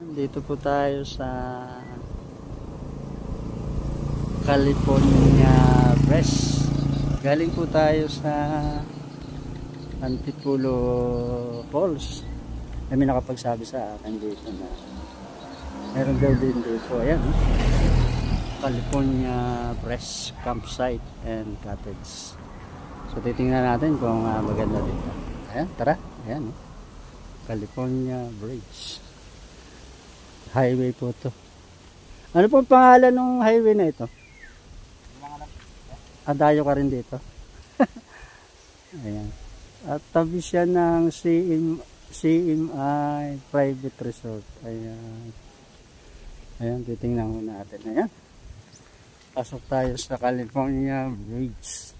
Dito po tayo sa California Press. Galing po tayo sa Antipolo Falls. May nakapagsabi sa akin dito na meron daw din dito. Ayan, California Press Campsite and Cottage. So titingnan natin kung maganda dito. Ayan, tara. Ayan, California Bridge. Highway po to. Ano pong pangalan ng highway na ito? Dayo ka rin dito. Ayan. At tabi siya ng CMI Private Resort. Ayan. Ayan, titingnan mo natin. Ayan. Pasok tayo sa California Bridge.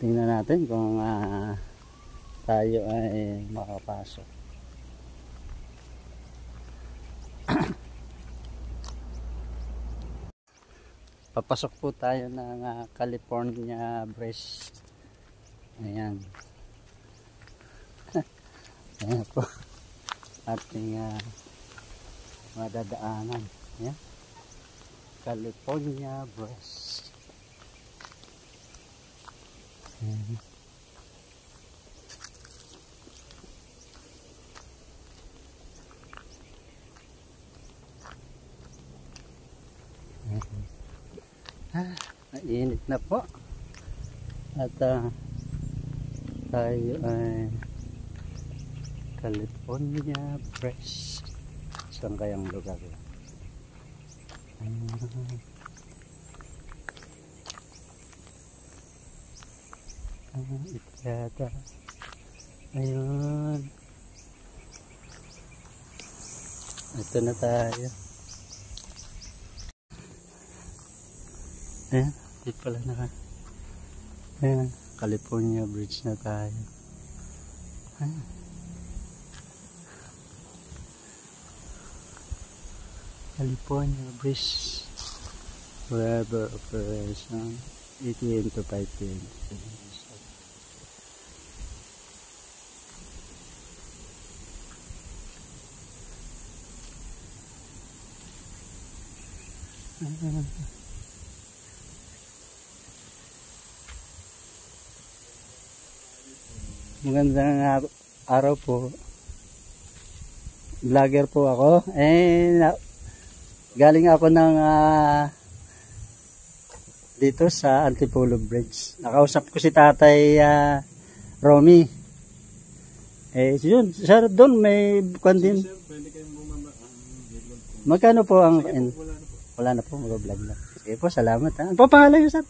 Tingnan natin kung tayo ay makapasok. Papasok po tayo ng California Bridge. Ayan. Ayan po ating madadaanan. Ayan. California Bridge. Ayan. Mainit na po at tayo ay California Press. Saan kayang lugar yun? Ito yata. Ayun, ito na tayo. Ayan, dito pala na. Ayan, California Bridge na tayo. Ayan. California Bridge. Forever operation. 8 AM to 5 PM. Magandang araw po. Vlogger po ako. Galing ako ng dito sa Antipolo Bridge. Nakausap ko si Tatay Romy. Yun, sir, doon may kwan din. Pwede kayong bumaba. Magkano po ang wala na po, mag-vlog na. Sige po, salamat ha. Ano po pangalan niyo, sir?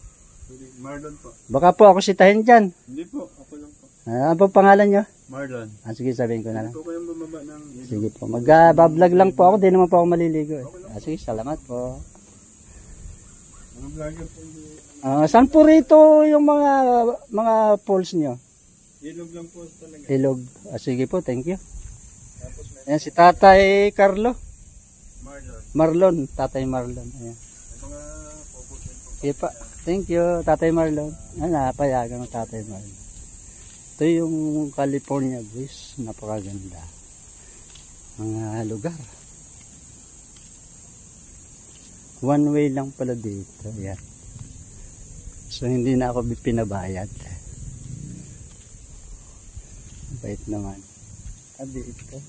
Marlon po. Baka po ako sitahin dyan. Hindi po, ako lang po. Ano po pangalan nyo? Marlon. Sige, sabihin ko na lang. Hindi po kayong bumaba ng... Sige po, mag-vlog lang po ako. Di naman po ako maliligo eh. Sige, salamat po. Mga vlogger po. Saan po rito yung mga falls nyo? Ilog lang po talaga. Ilog. Sige po, thank you. Ayan, si Tatay Carlo. Marlon. Tatay Marlon. Ayan. Mga pupusin po. Sige pa. Thank you, Tatay Marlon. Napayagan ng Tatay Marlon. Ito yung California Bridge. Napakaganda. Mga lugar. One way lang pala dito. Ayan. So, hindi na ako pinabayad. Bait naman. Dito.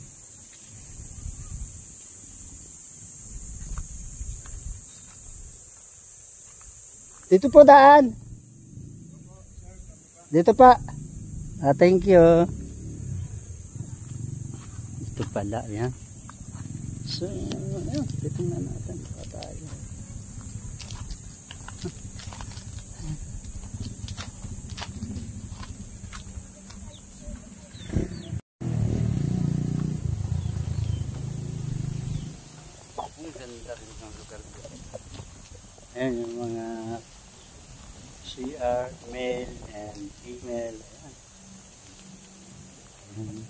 Dito po daan. Dito pa. Thank you. Ito pala, yan. So, ayan, dito na natin pa tayo. Ang ganda rin ng lugar ko. Ayan yung mga CR, male and female. Ayan.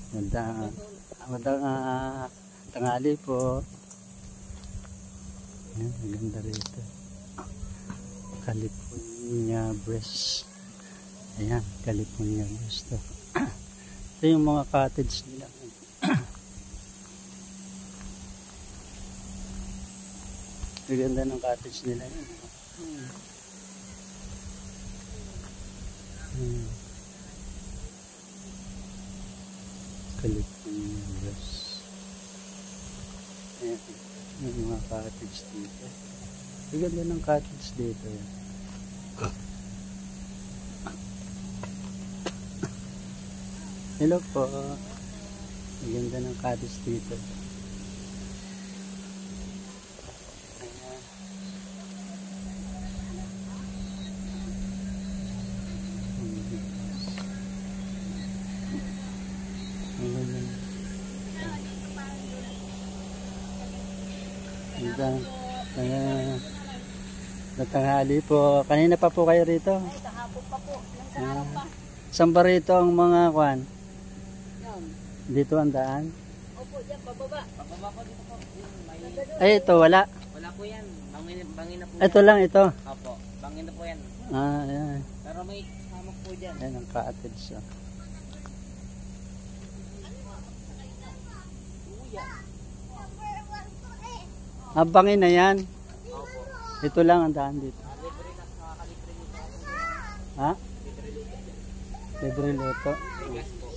Magandang tanghali po. Ayan, maganda rito. California Bridge. Ayan, California Bridge to. Ito yung mga cottage nila. Ang ganda ng cottage nila yun. California Grass. Ayan. Yung mga cottage dito. Ang ganda ng cottage dito. Hello po. Ang ganda ng cottage dito. Ayan. Tanghali po. Kanina pa po kayo rito? Ay, kahapon pa po. Nang araw pa. Saan ba rito ang mga kwan? Yan. Dito ang daan? Opo, dyan, pababa. Pababa po dito po. Ay, ito wala. Wala po yan. Bangin na po yan. Ito lang ito. Opo. Bangin na po yan. Ah, ayan. Pero may hamok po dyan. Ayan ang cottage. Oh. Bangin na yan. Opo. Ito lang ang daan dito. Libre na. Nakakalibre nito. Ha? Libre luto dyan. Libre luto. Bigas po.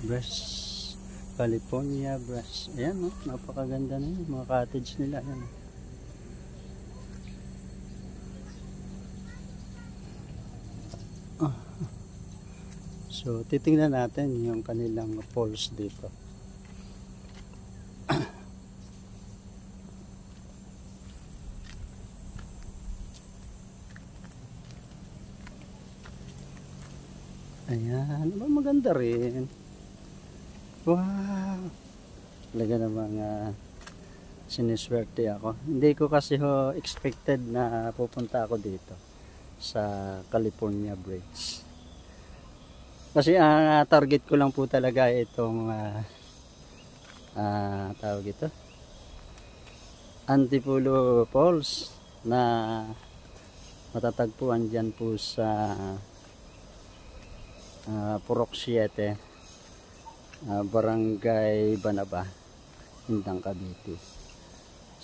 Brush. California brush. Ayan, no? Napakaganda na yun. Mga cottage nila. Ayan. So, titingnan natin yung kanilang falls dito. Ayan, maganda rin. Wow! Talaga namang siniswerte ako. Hindi ko kasi expected na pupunta ako dito sa California Bridge. Kasi target ko lang po talaga itong tawag ito Antipolo Falls na matatagpuan dyan po sa Purok 7, Barangay Banaba, Indang Cavite.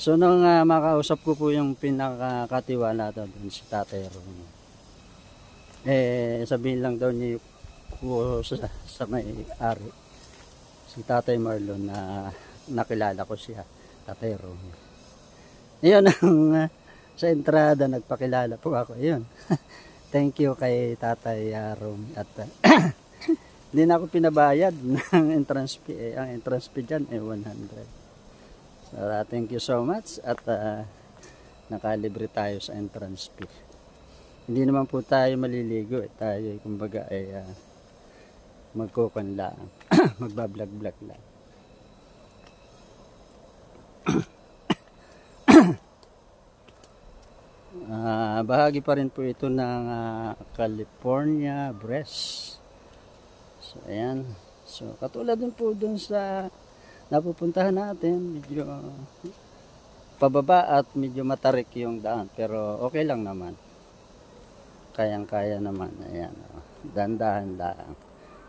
So nung makausap ko po yung pinakakatiwala doon si Tatay Ron, sabihin lang daw niya ko sa may-ari, si Tatay Marlon, na nakilala ko siya, Tatay Ron. Iyon ang sa entrada nagpakilala po ako. Iyon. Thank you kay Tatay Ron. At hindi na ako pinabayad ng entrance fee. Ang entrance fee dyan 100. So thank you so much. At nakalibre tayo sa entrance fee. Hindi naman po tayo maliligo. Tayo kumbaga ay magkukan lang. Magbablog-vlog lang. Bahagi pa rin po ito ng California Breast. So ayan. So katulad din po dun sa napupuntahan natin, medyo pababa at medyo matarik yung daan, pero okay lang naman. Kayang-kaya naman. Ayan. Dandahan lang.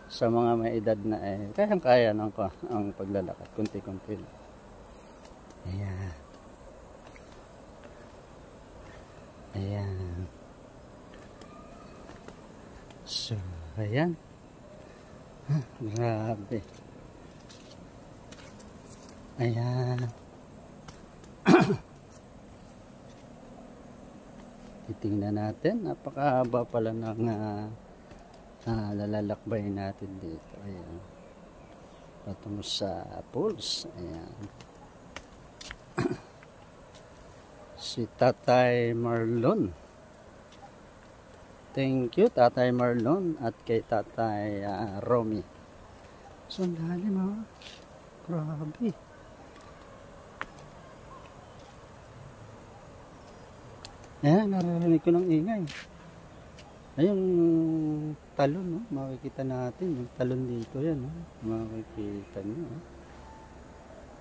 Sa mga may edad na kayang-kaya ng ang paglalakad. Kunti-kunti lang. Ayan. Ayan. So, ayan. Grabe. Ayan. Titingnan natin. Napakahaba pala ng lalalakbay natin dito. Ayan. Patungo sa pools. Ayan. Si Tatay Marlon. Thank you Tatay Marlon at kay Tatay Romy. So ang lalim ha. Grabe. Ayan, naririnig ko ng ingay. Ayun, talon, no? Makikita natin yung talon dito yan, no? Makikita nyo, no?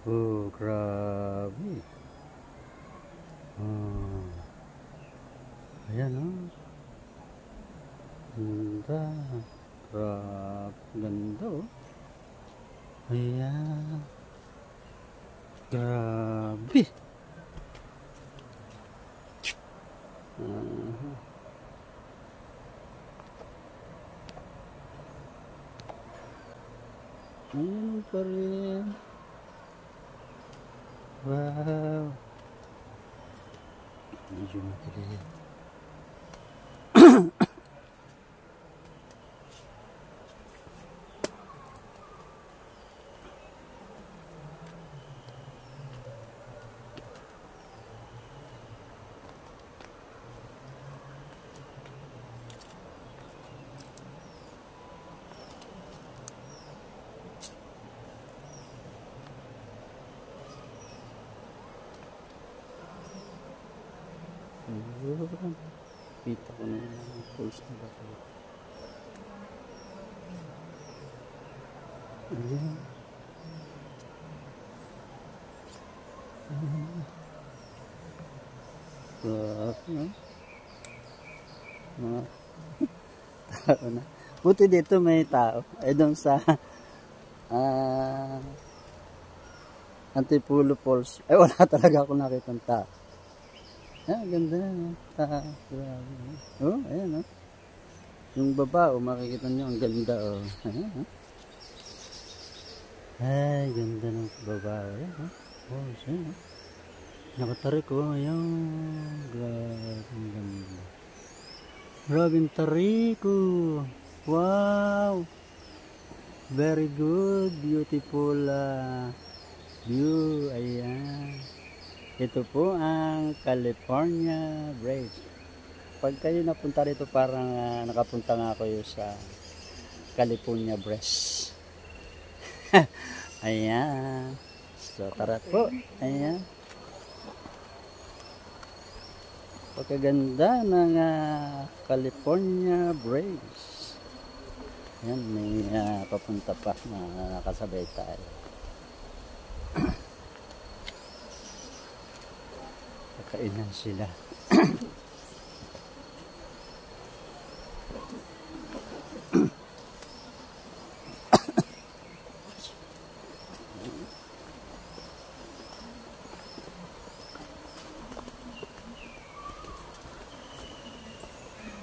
Oh, grabe. Oh. Ayan, no? ganda. Ganda oh. Ayan. Grabe. Ayan pa rin. Wow. Medyo matilig. Kita ko na yung pulse na ba ito. Ayan. Grabe no? Mga tao na. Buti dito may tao. Ay doon sa Antipolo Falls. Ay wala talaga ako nakita ng tao. Ah, ganda na. Grabe. Oh, ayan oh. Yung baba, oh, makikita nyo, ang ganda oh. Ayan oh. Ay, ganda ng baba. Ayan oh. Oh, siya oh. Nakatarik oh, ayan. Grabe, ang ganda. Grabe ang tarik oh. Wow. Very good, beautiful view. Ayan. Ito po ang California Bridge. Pag kayo napunta rito, parang nakapunta nga kayo sa California Bridge. Ayan. So, tara po. Ayan. Pagkaganda ng California Bridge. Ayan, may papunta pa na kasabay tayo. Kainan sila.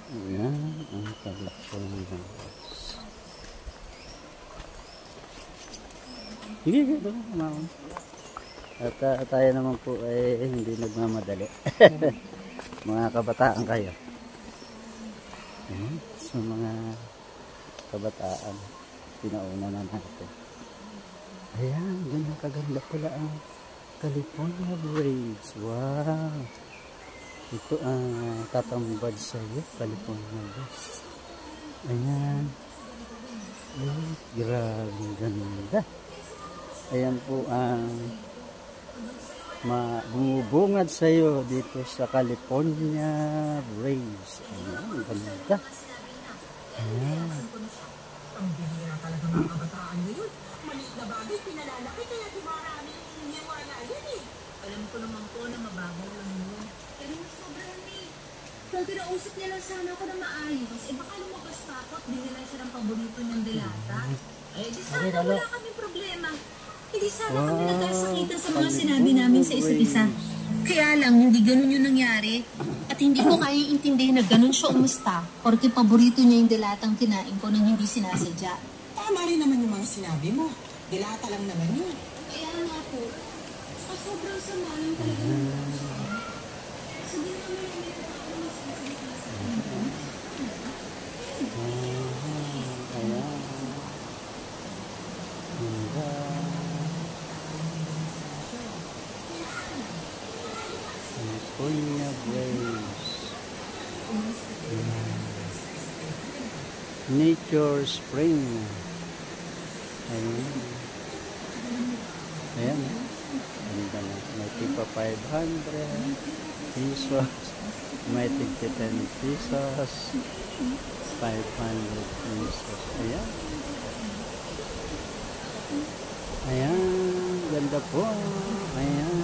Ayan ang California. Sige, ito naman. At tayo naman po ay hindi nagmamadali. Mga kabataan kayo. So mga kabataan, pinauna na natin. Ayan, ganyan kaganda pala ang California Bridge. Wow! Ito ang tatambad sa iyo, California Bridge. Ayan. Ay, grabe ganda. Ayan po ang bumubungad sa iyo dito sa California Bridge. Ayan, ganda. Ayan. Ang bihira talaga mga kabataan ngayon. Maliit na bagay, pinalalaki kaya di maraming niwala yan eh. Alam ko naman po na mababaw lang yun. Pero mas sobrang eh. Kung kinausap niya lang sana ako na maayos, eh baka lumabas pa ako at binila siya ng paborito niyang delata. Eh di sana wala kaming problema. Hindi sana kami nagkasakitan sa mga sinabi namin sa isa't isa. Kaya lang, hindi ganun yung nangyari. At hindi ko kaya intindihin na ganun siya umusta. Porque paborito niya yung delatang kinain ko nang hindi sinasadya. Tama rin naman yung mga sinabi mo. Dilata lang naman yun. Kaya nga po, sobrang sama lang talaga ng puso. Sabi namin na may tao na sinasalita sa akin. California Bridge. Nature Spring. Ayan. Ayan. Ganda na. May tipa 500 pesos. May tigti 10 pesos. 500 pesos. Ayan. Ayan. Ganda po. Ayan.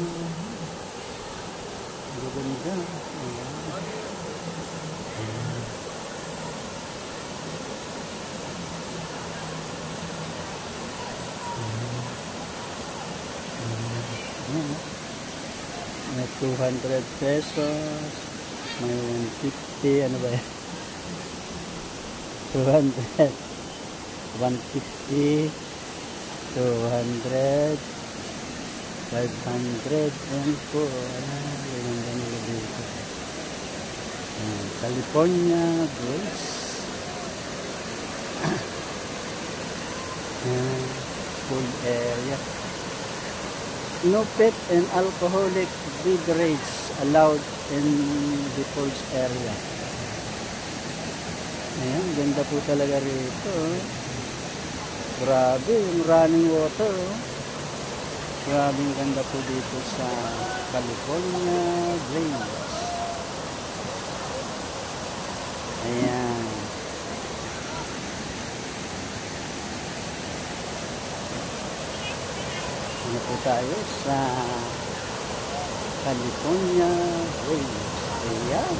Ganda. Ayan. 200 pesos. May 150. Ano ba yan? 200. 150. 200. 500. Ayan po. Ayan ang ganito dito. Ayan. California Grace. Ayan. Full area. No pet and alcoholic beverages allowed in the falls area. Ayan, ganda po talaga rito. Grabe, yung running water. Grabe yung ganda po dito sa California Grace. Ayan. Ano po tayo sa California Grace. Ayan.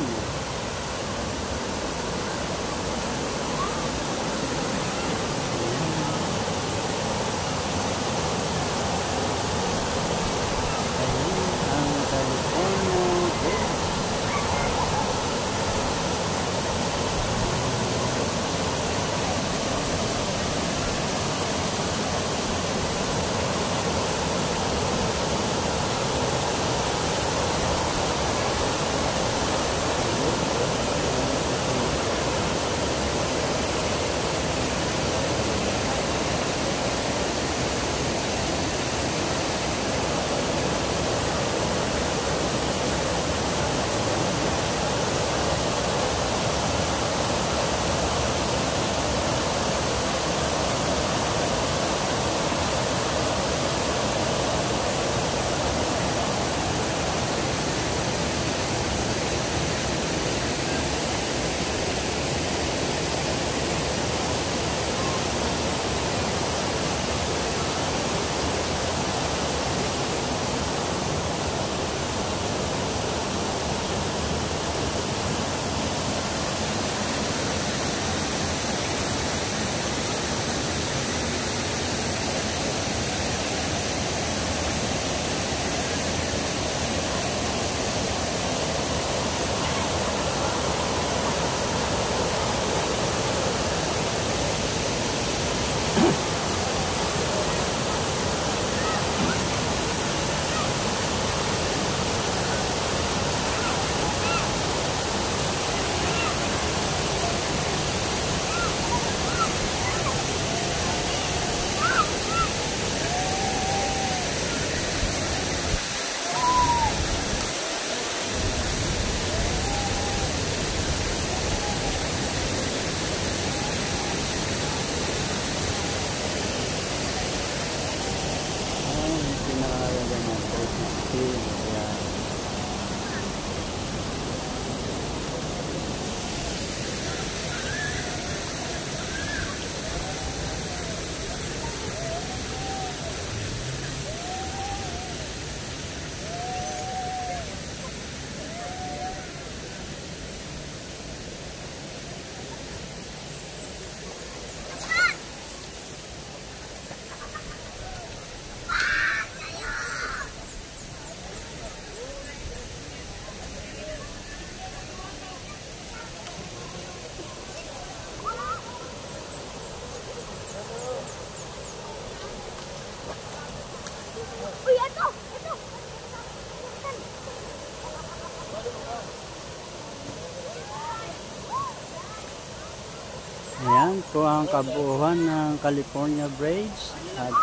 Ayan po ang kabuuan ng California Bridge. At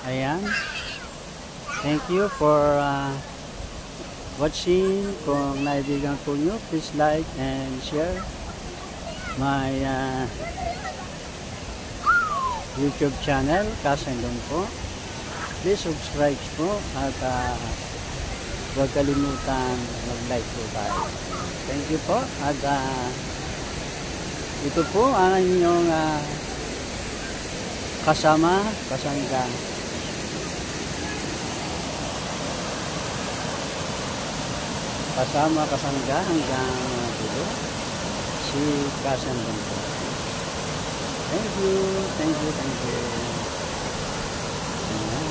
ayan. Thank you for watching. Kung naibigan po nyo, please like and share my YouTube channel, Kasendong po. Please subscribe po at huwag kalimutan mag-like po tayo. Thank you po. At ito po ang inyong kasama, kasangga. Kasama, kasangga hanggang dito. Si Kasendong po. Thank you, thank you, thank you. Ayan.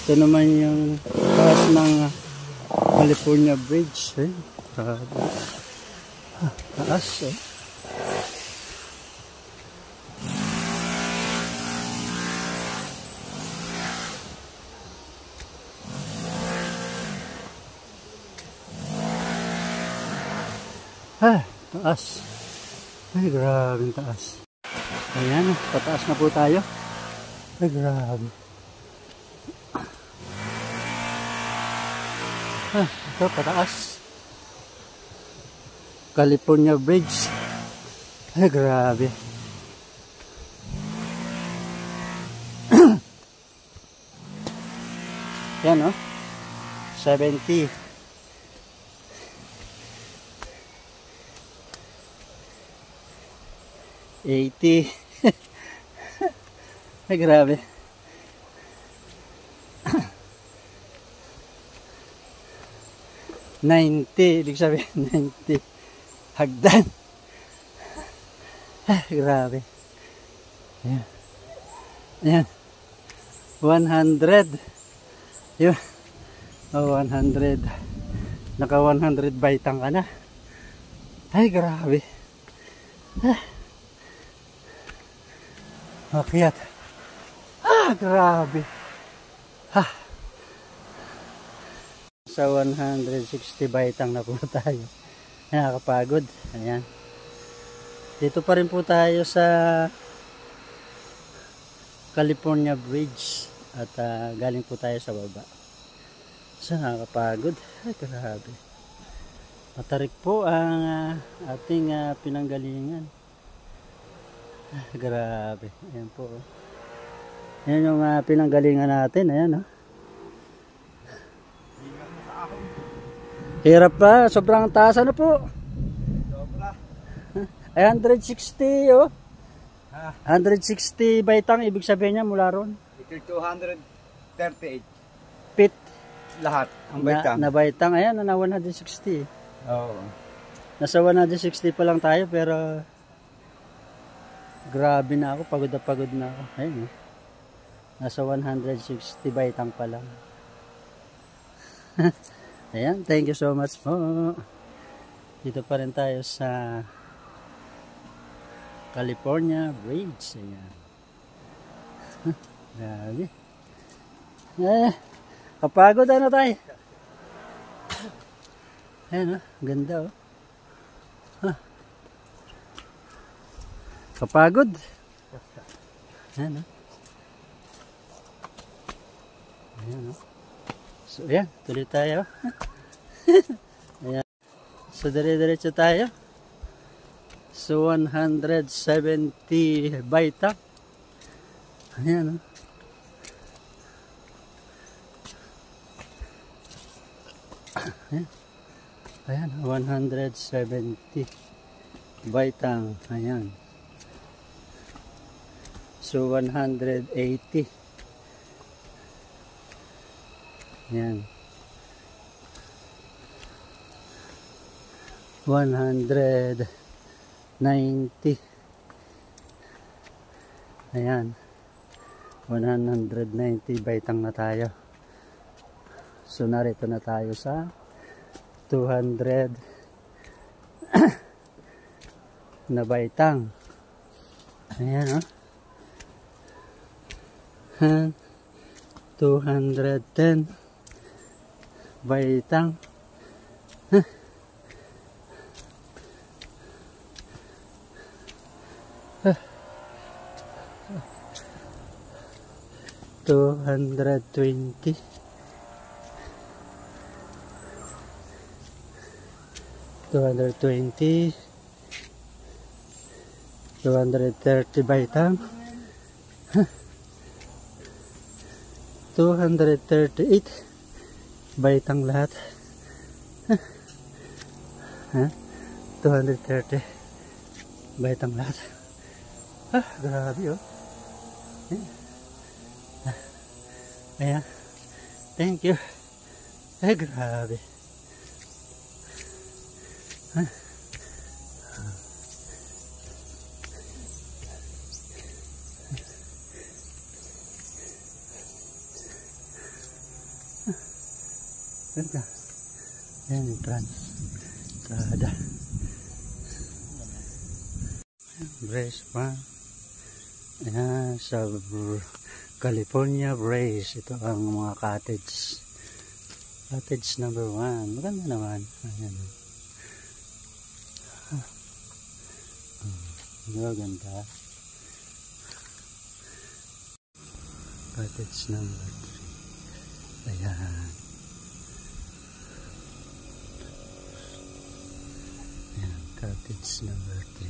Ito naman yung taas ng California Bridge. Eh. Taas eh. Taas. Ay, grabe taas. Ayan, pataas na po tayo. Ay, grabe. Ito, pataas. California Bridge. Ay, grabe. Yan, oh. 70. 80. Ay, grabe. Ibig sabihin 90. Hagdan. Ay, grabe. Ayan. Ayan. 100. Yun. Oh, 100. Naka 100 baitang ka na. Ay, grabe. Akyat. Grabe. Sa 160 baitang na po tayo. Nakakapagod. Ayan. Dito pa rin po tayo sa California Bridge. At galing po tayo sa baba. So, nakakapagod. Ay, grabe. Matarik po ang ating pinanggalingan. Grabe. Ayan po. Ayan yung pinanggalingan natin. Ayan, oh. Hirap pa. Sobrang taas. Ano po? Sobra. Ay, 160, oh. 160 baitang. Ibig sabihin niya mula ron. 238. Pit. Lahat. Ang baitang. Na baitang. Ayan, na 160. Oo. Nasa 160 pa lang tayo, pero grabe na ako, pagod na ako. Ayun, eh. Nasa 160 baitang pa lang. Ayan, thank you so much po. Dito pa rin tayo sa California Bridge. Ayan. Grabe. Kapagod na tayo. Ayan, oh. Ganda, oh. Kapagod. Ayan, oh. Ayan, oh. So, ayan. Tuloy tayo. Ayan. So, dire-diretso tayo. So, 170 baitang. Ayan, oh. Ayan. Ayan, 170 baitang. Ayan. So, 180. Ayan. 190. Ayan. 190 baitang na tayo. So, narito na tayo sa 200 na baitang. Ayan, oh. 210 baitang. $220. 220. 230 baitang. 238 baitang lahat. 230 baitang lahat. Grabe, oh. Ayan. Thank you. Grabe. Ganda. Ayan, entrada. Brace pa. Ayan, sa California Brace. Ito ang mga cottage. Cottage number 1. Maganda naman. Ayan. Maganda. Cottage number 3. Ayan. Ayan, cottage number 3.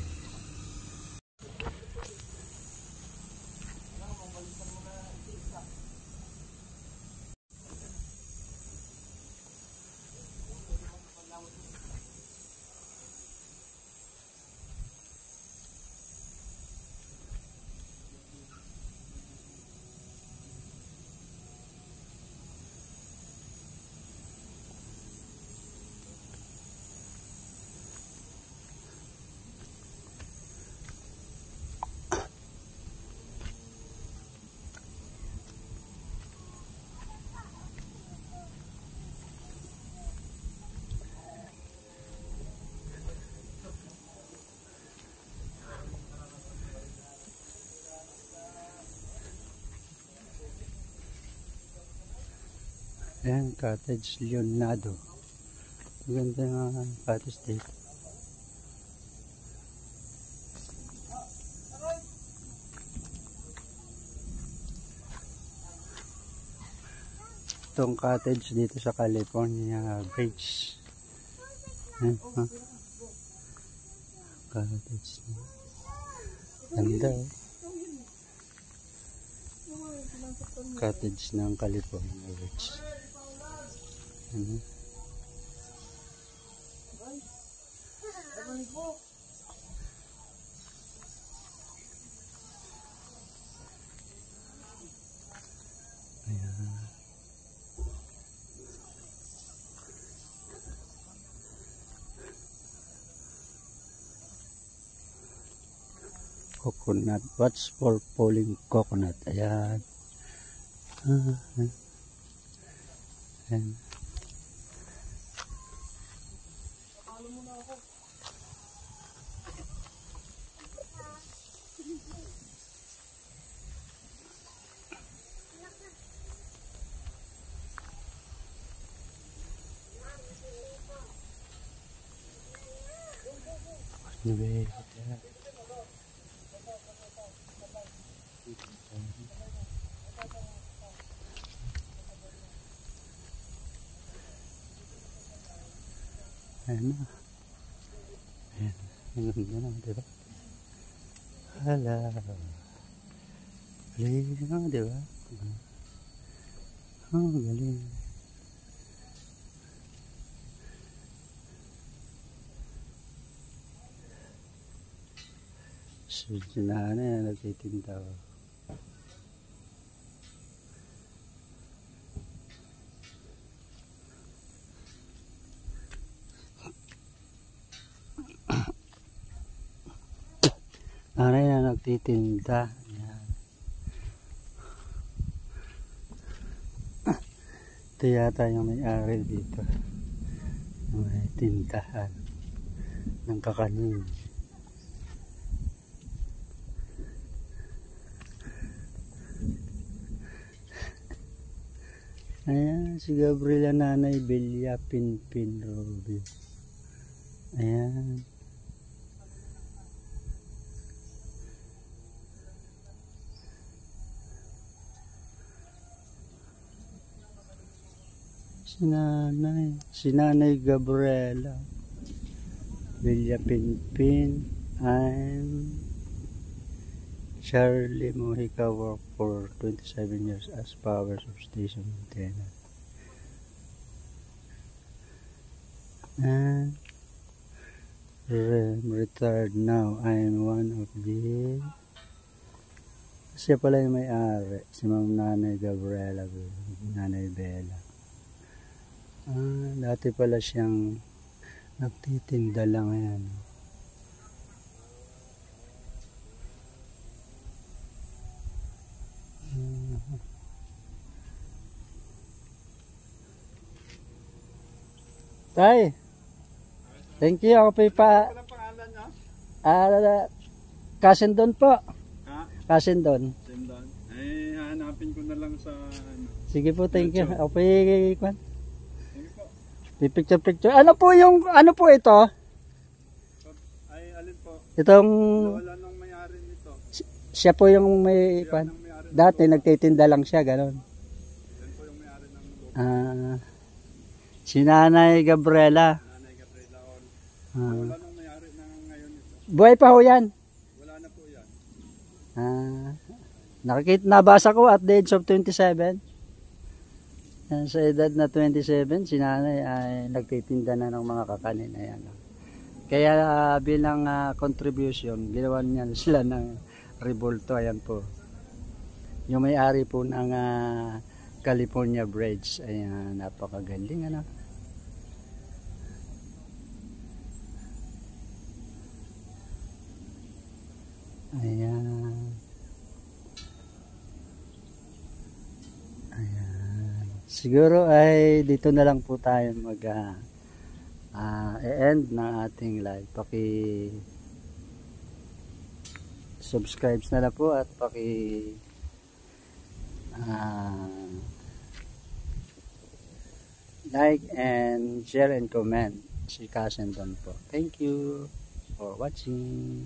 Ayan, cottage Leonardo. Maganda nga cottage dito. Itong cottage dito sa California Bridge. Ayan, ha? Cottage. Ganda, eh. Cottage ng California Bridge. Ayan. Ayan. Coconut. Watch for falling coconut. Ayan. Ayan. Ayan. Ayan na. Ayan. Ang ganda na, diba? Hala. Galing na, diba? Oh, galing. So, sinahan na yan, nagtitinda ko. Aray na nagtitinda. Ayan. Ito yata yung may-ari dito. May tindahan ng kakanin. Ayan, si Gabriela Nanay Belia Pinpin Rubio. Ayan. Si Nanay Gabriela Belia Pinpin and Charlie Mojica worked for 27 years as power substation maintenance. And retired now. I am one of the... Siya pala yung may-ari. Si Ma'am Nanay Gabriela, Nanay Bella. Dati pala siyang nagtitinda lang yan. Tay. Thank you. Ako po yung pa... Ano pangalan niya? Kasindon po. Ha? Kasindon. Sindan. Eh, hanapin ko na lang sa ano. Sige po, thank you. Ako po yung... Sige po. Picture. Ano po ito? Ay, alin po? Itong... Wala nang may-ari nito. Siya po yung may... Yan ang may-ari. Dati nagtitinda lang siya, gano'n. Yan po yung may-ari ng lupa. Si Nanay Gabriela. Nanay Gabriela Ol. Ah, Wala nang may-ari na ngayon ito. buhay pa ho yan. Wala na po yan. Nabasa ko at the age of 27. Sa edad na 27, si Nanay ay nagtitinda na ng mga kakanin. Ayan. Kaya bilang contribution, ginawa niya sila ng Revolto. Ayan po. Yung may-ari po ng California Bridge. Ayan, napakagaling ano. Ayan. Ayan. Siguro ay dito na lang po tayo e-end ng ating live. Subscribe na lang po at like and share and comment si Kasindon po. Thank you for watching.